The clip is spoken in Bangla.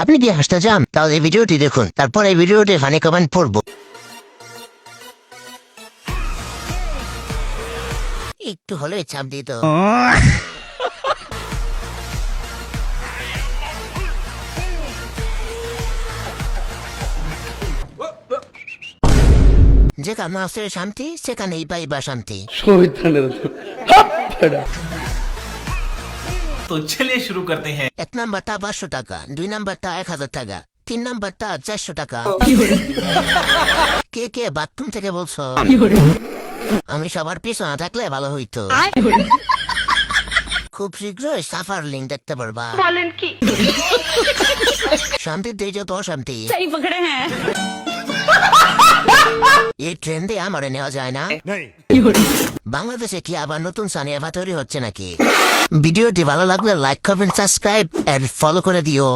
আপনি কি হাসতে চান তাহলে এই ভিডিওটি দেখুন, তারপর এই ভিডিওটি ফানি কমেন্ট পড়বো। একটু হলে চাপ দিত। যেখানে আছে শান্তি সেখানেই পাইবা শান্তি। तो चलिए शुरू करते हैं। 1 নাম্বারটা 500 টাকা, 2 নাম্বারটা 1000 টাকা, 3 নাম্বারটা 400 টাকা। কে কে বাথরুম থেকে বলছো? আমি সবার পিছনে থাকলে ভালো হইতো। খুব শীঘ্রই সাফার লিঙ্ক দেখতে পারবা। বলেন কি? শান্তির দেই যত অশান্তি। सही पकड़े हैं। এই ট্রেন্ডে আমারে নেওয়া যায় না। বাংলাদেশে কি আবার নতুন সানিয়া ভাত তৈরি হচ্ছে নাকি? ভিডিওটি ভালো লাগলে লাইক করবেন, সাবস্ক্রাইব আর ফলো করে দিও।